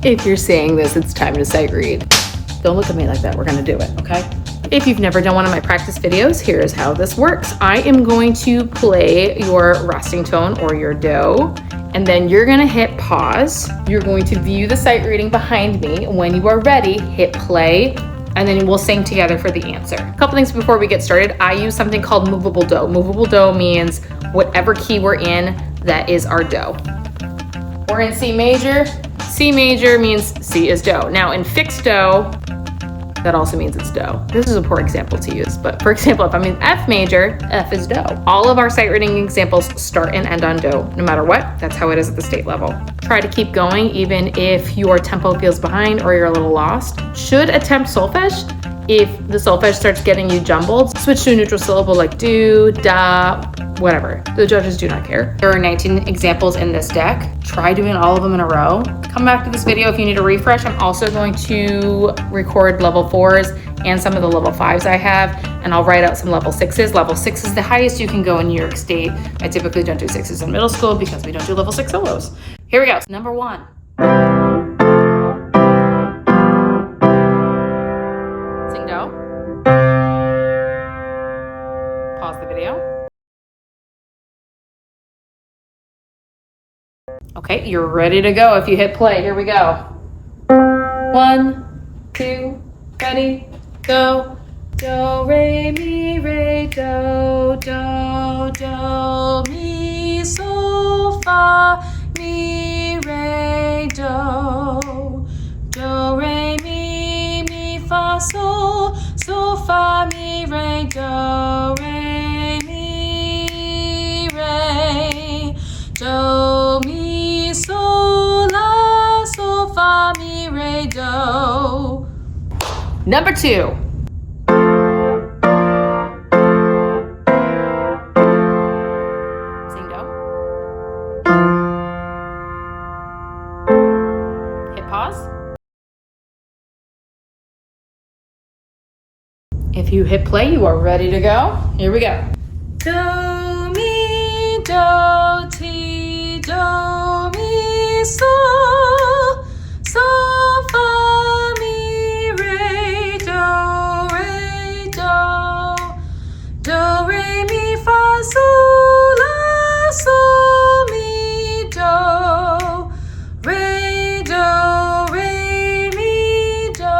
If you're saying this, it's time to sight read. Don't look at me like that. We're gonna do it, okay? If you've never done one of my practice videos, here's how this works. I am going to play your resting tone or your do, and then you're gonna hit pause. You're going to view the sight reading behind me. When you are ready, hit play, and then we'll sing together for the answer. A couple things before we get started. I use something called movable do. Movable do means whatever key we're in, that is our do. We're in C major. C major means C is do. Now in fixed do, that also means it's do. This is a poor example to use, but for example, if I'm in F major, F is do. All of our sight reading examples start and end on do, no matter what. That's how it is at the state level. Try to keep going even if your tempo feels behind or you're a little lost. Should attempt solfege. If the solfege starts getting you jumbled, switch to a neutral syllable like do, da, whatever. The judges do not care. There are 19 examples in this deck. Try doing all of them in a row. Come back to this video if you need a refresh. I'm also going to record level 4s and some of the level 5s I have, and I'll write out some level 6s. Level 6 is the highest you can go in New York State. I typically don't do 6s in middle school because we don't do level 6 solos. Here we go. Number 1. Sing do. Pause the video. Okay, you're ready to go if you hit play. Here we go. 1, 2, ready, go. Do, re, mi, re, do, do, do, mi, so, fa, mi, re, do. Do, re, mi, fa, so, fa, mi, re, do, re, mi, re, do, mi, so, la, so, fa, mi, re, do. Number 2. Sing do. Hit pause. If you hit play, you are ready to go. Here we go. Do, mi, do, ti, do, mi, so, fa, mi, re, do, do, re, mi, fa, so, la, so, mi, do, re, mi, do.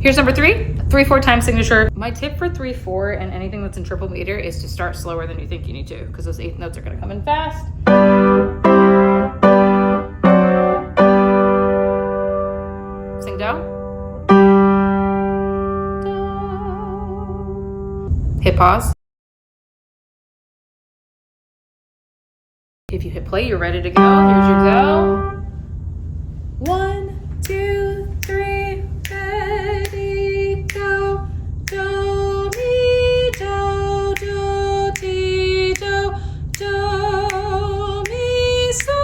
Here's number 3. 3/4 time signature. My tip for 3/4 and anything that's in triple meter is to start slower than you think you need to, because those 8th notes are going to come in fast. Sing do. Do. Hit pause. If you hit play, you're ready to go. Here's your go. 1, 2, 3, ready, go. Do, mi, do, do, ti, do, do, mi, so,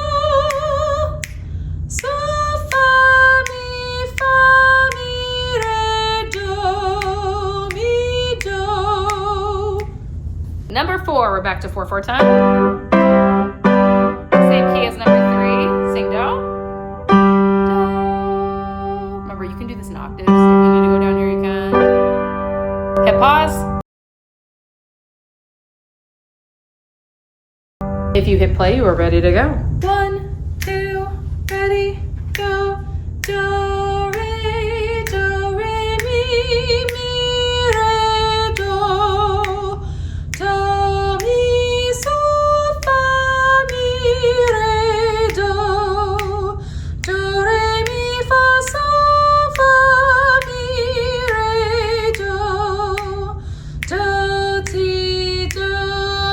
fa, mi, re, do, mi, do. Number 4, we're back to 4/4 time. Same key as number 3, sing do. Remember, you can do this in octaves. If you need to go down here, you can. Hit pause. If you hit play, you are ready to go. 1, 2, ready, go. Do, re, mi, re, do. Do, mi, so, fa, mi, re, do. Do, re, mi, fa, so, fa, mi, re, do. Do, ti, do,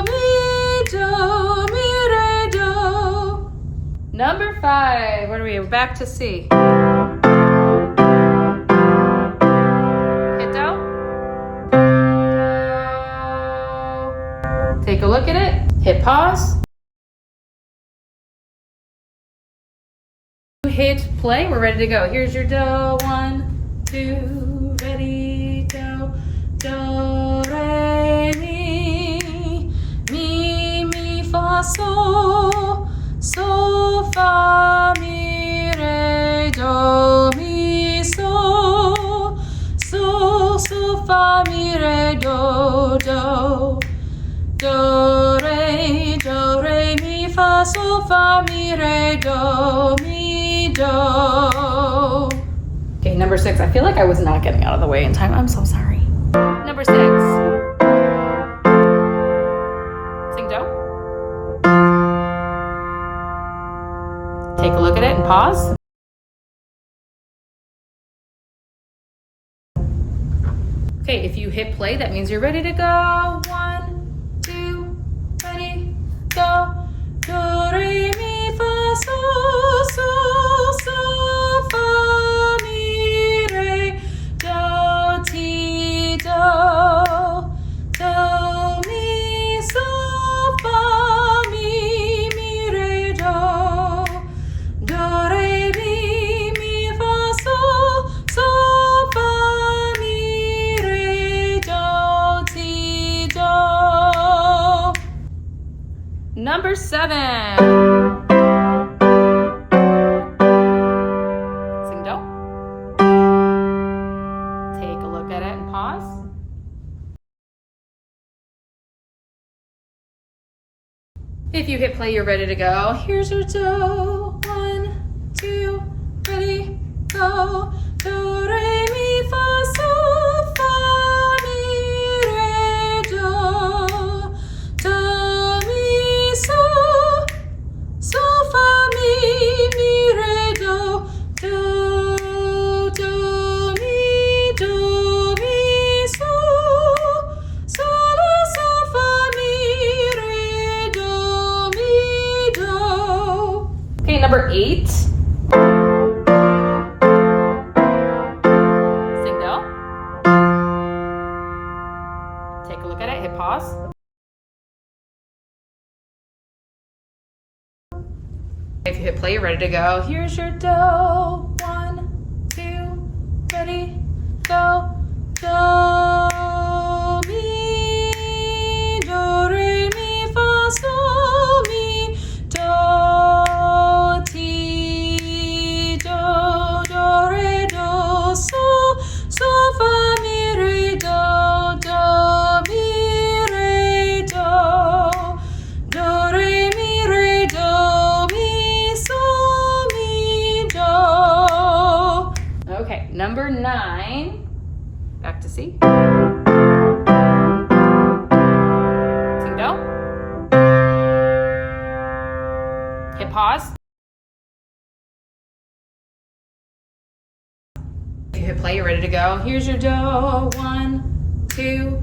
mi, re, do. Number 5. What are we? We're back to C. Hit do. Take a look at it. Hit pause. Hit play. We're ready to go. Here's your do. 1, 2, ready, do. Do, re, mi, fa, so, fa, re, mi, fa, sol, fa, mi, re, do, mi, do. Okay, number 6. I feel like I was not getting out of the way in time. I'm so sorry. Number 6. Sing do. Take a look at it and pause. Okay, if you hit play, that means you're ready to go. 1, 2, ready, go. Do, re, mi, fa, sol, sol, sol, fa, mi, re, do, ti, do, do, mi, sol, fa, mi, re, do, do, re, mi, fa, sol, sol, fa, mi, re, do, ti, do. Number 7. Sing do. Take a look at it and pause. If you hit play, you're ready to go. Here's your do. 1, 2, ready, go. Do, re, mi, fa, sol, fa, mi, re, do. Do, mi, sol, sol, fa, mi, re, do. Do, do, mi, sol, sol, la, sol, fa, mi, re, do, mi, do. Okay, number 8. Sing do. Take a look at it, hit pause. If you hit play, you're ready to go. Here's your do. 1, 2, ready, go. Do, mi, do, re, mi, fa, sol, mi, do, ti, do, do, re, do, sol, sol, fa, mi, re, do, do, mi, re, do, do, re, mi, re, do, mi, sol, mi, do. Okay, number 9. Back to C. Sing do. Hit pause. If you hit play, you're ready to go. Here's your do. 1, 2,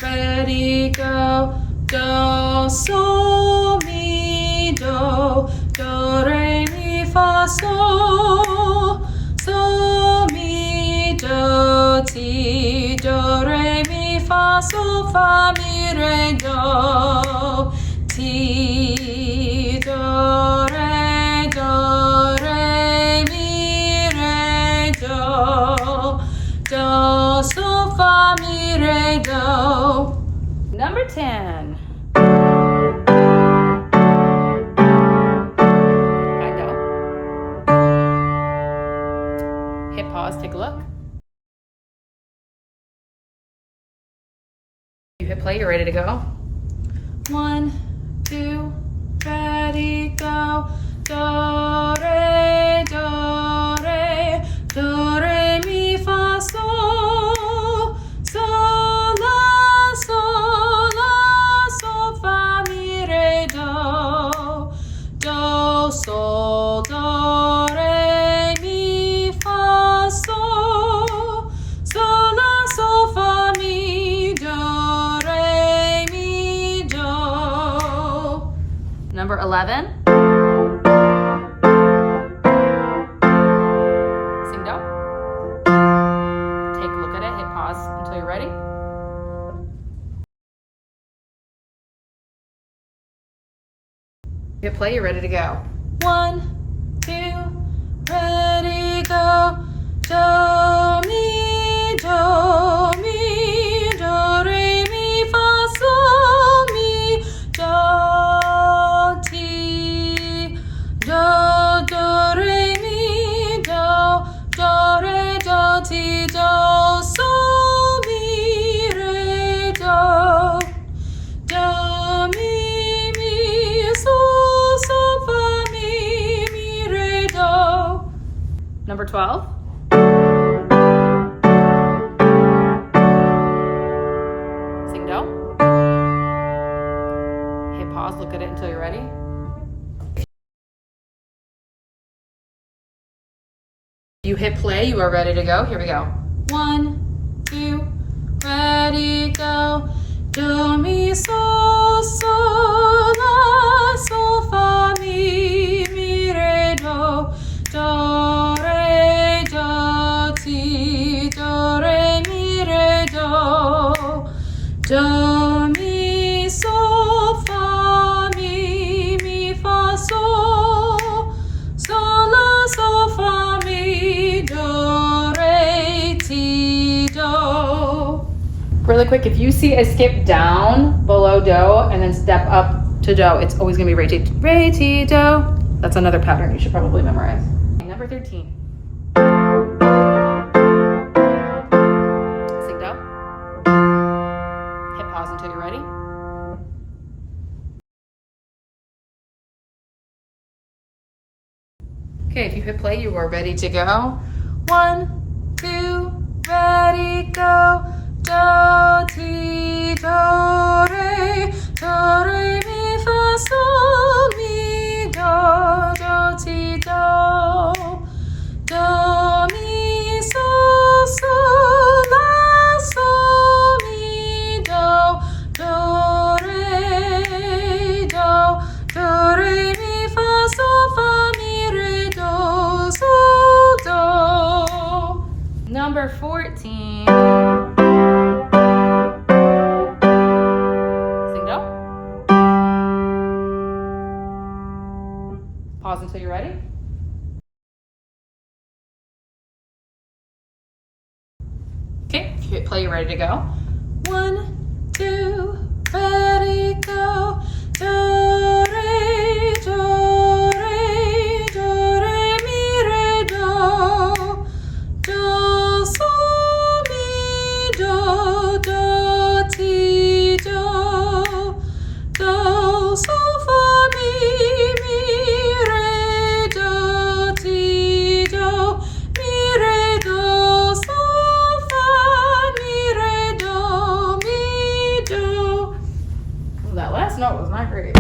ready, go. Do, sol, mi, do. Do, re, mi, fa, sol. Sol, mi, do, ti, do, re, mi, fa, sol, fa, mi, re, do, ti, do, re, mi, re, do, sol, fa, mi, re, do. Number 10. Hit pause, take a look. You hit play, you're ready to go. 1, 2, ready, go. Do, re, do, re, do, re, mi, fa, sol, sol, la, sol, fa, mi, re, do, do, sol, do, re, mi, fa, sol, sol, la, sol, fa, mi, do, re, mi, do. Number 11. Sing do. Take a look at it, hit pause until you're ready. Hit play, you're ready to go. 1, 2, ready, go. Do, mi, do, mi, do, re, mi, fa, sol, mi, do, ti, do, do, re, mi, do, do, re, do, ti, do, sol, mi, re, do, do, Number 12. Sing do. Hit pause, look at it until you're ready. You hit play, you are ready to go. Here we go. 1, 2, ready, go. Do, mi, so, so, la, so, fa, mi, re, do. Do, re, do, ti, do, re, mi, re, do. Do, mi, so, fa, mi, fa, so. So, la, so, fa, mi, do, re, ti, do. Really quick, if you see a skip down below do and then step up to do, it's always gonna be re, ti, do. That's another pattern you should probably memorize. Number 13. Sing do. Hit pause until you're ready. Okay, if you hit play, you are ready to go. 1, 2, ready, go. Do, ti, do, re, mi, fa, sol, mi, do, ti, do. Do, mi, so, so, la, so, mi, do, re, mi, fa, so, fa, mi, re, do, so, do. Number 14. Sing do. Pause until you're ready. Okay, if you hit play, you're ready to go. 1, 2, ready, go. Do, re, do, re, do, re, mi, re, do. Do, so, mi, do, ti, do. Do, so, fa, mi, re, do, ti, do. Mi, re, do, so, fa, mi, re, do, mi, do. Well, that last note was not great.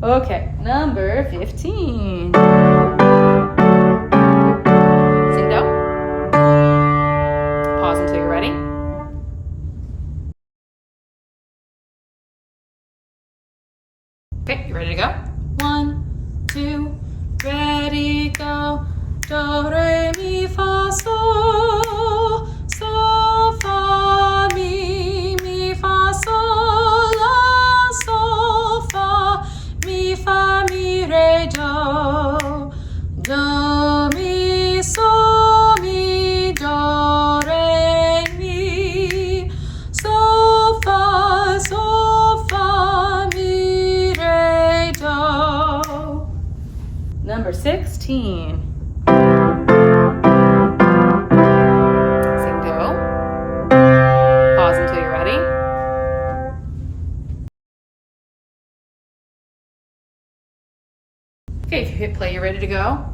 Okay, number 15. Sing do. Pause until you're ready. Okay, you ready to go? 1, 2, ready, go. Do, re, mi, fa, so. So, fa, mi, fa, so, la, so, fa, mi, re, do. Do, mi, so, mi, do, re, mi. So, fa, mi, re, do. Number 16. Sing do. Pause until you're ready. Okay, if you hit play, you're ready to go.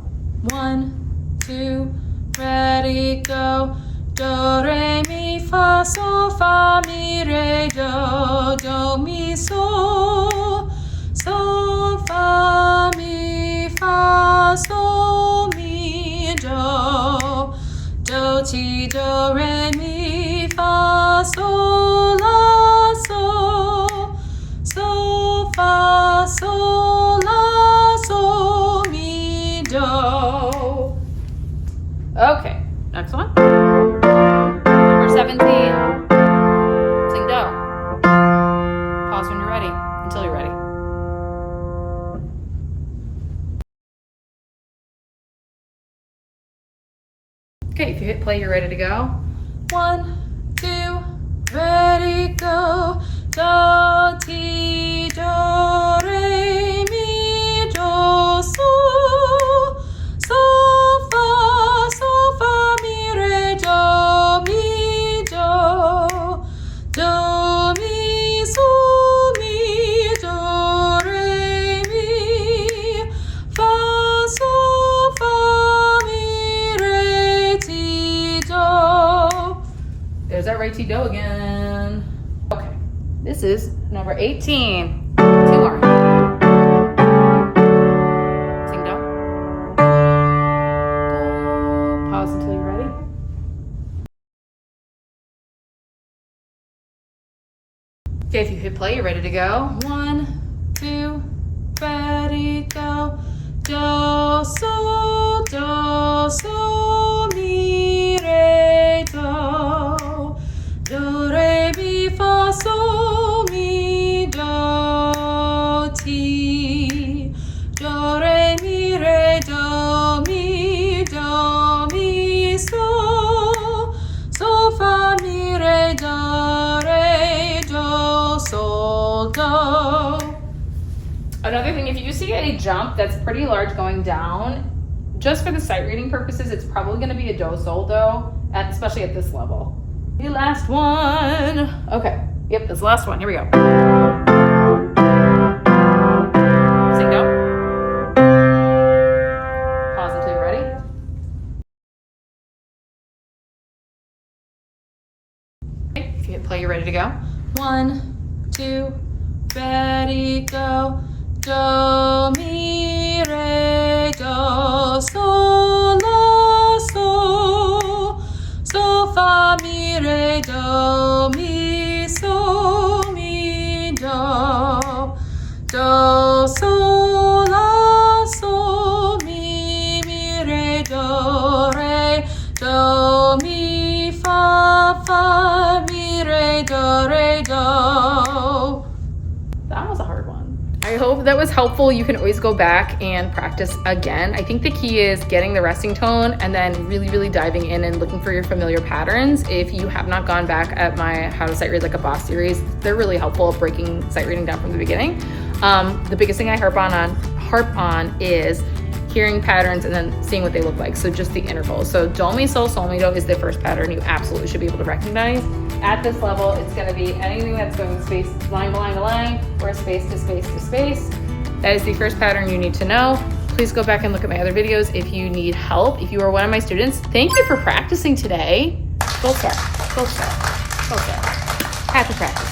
1, 2, ready, go. Do, re, mi, fa, so, fa, mi, re, do, mi, so. So, fa, mi, fa, so, mi, do, ti, do, re, mi, fa, so, la, so. So, fa, so, la, so, mi, do. Okay, next one. Number 17. Sing do. Pause when you're ready, until you're ready. Okay, if you hit play, you're ready to go. 1, 2, ready, go. Do, ti, do, re, mi, do, so. So, fa, mi, re, do, mi, do. Do, mi, so, mi, do, re, mi. Fa, so, fa, mi, go again. Okay, this is number 18. 2 more. Sing do. Do. Pause until you're ready. Okay, if you hit play, you're ready to go. 1, 2, ready, go. Do, so, mi, re, do. Do, re, mi, fa, so, mi, do, ti. Do, re, mi, so. So, fa, mi, re, do, sol, do. Another thing, if you see a jump that's pretty large going down, just for the sight reading purposes, it's probably going to be a do, sol, do, especially at this level. The last one. Okay. Yep, this last one. Here we go. Sing do. Pause until you're ready. Okay, if you hit play, you're ready to go. 1, 2, ready, go. Do, mi, re, do, sol, la, so. So, fa, mi, re, do, mi, so, mi, do. Do, sol, la, so, mi, re, do, mi, fa, mi, re, do. That was a hard one. I hope that was helpful. You can always go back and practice again. I think the key is getting the resting tone and then really, really diving in and looking for your familiar patterns. If you have not gone back at my How to Sight Read Like a Boss series, they're really helpful at breaking sight reading down from the beginning. The biggest thing I harp on is hearing patterns and then seeing what they look like. So just the intervals. So do, mi, sol, mi, do is the first pattern you absolutely should be able to recognize. At this level, it's going to be anything that's going space, line to line to line, or space to space to space. That is the first pattern you need to know. Please go back and look at my other videos if you need help. If you are one of my students, thank you for practicing today. Gold star, gold star, gold star. Happy practice.